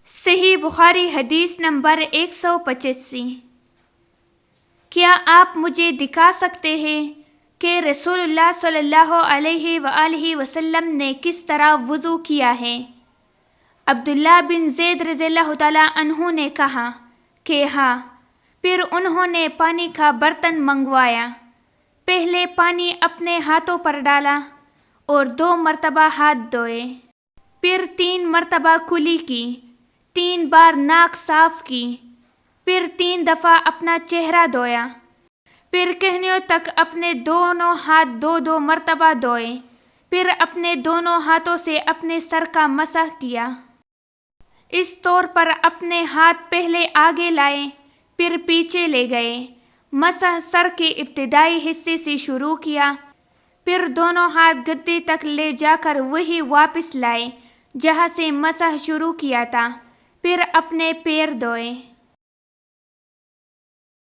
صحیح بخاری حدیث نمبر 185۔ کیا آپ مجھے دکھا سکتے ہیں کہ رسول اللہ صلی اللہ علیہ وآلہ وسلم نے کس طرح وضو کیا ہے؟ عبداللہ بن زید رضی اللہ تعالیٰ عنہ نے کہا کہ ہاں، پھر انہوں نے پانی کا برتن منگوایا، پہلے پانی اپنے ہاتھوں پر ڈالا اور 2 مرتبہ ہاتھ دھوئے، پھر 3 مرتبہ کلی کی، 3 بار ناک صاف کی، پھر 3 دفعہ اپنا چہرہ دھویا، پھر کہنیوں تک اپنے دونوں ہاتھ 2 مرتبہ دھوئے، پھر اپنے دونوں ہاتھوں سے اپنے سر کا مسح کیا۔ اس طور پر اپنے ہاتھ پہلے آگے لائے، پھر پیچھے لے گئے، مسح سر کے ابتدائی حصے سے شروع کیا، پھر دونوں ہاتھ گدے تک لے جا کر وہیں واپس لائے جہاں سے مسح شروع کیا تھا، پھر اپنے پیر دھوئے۔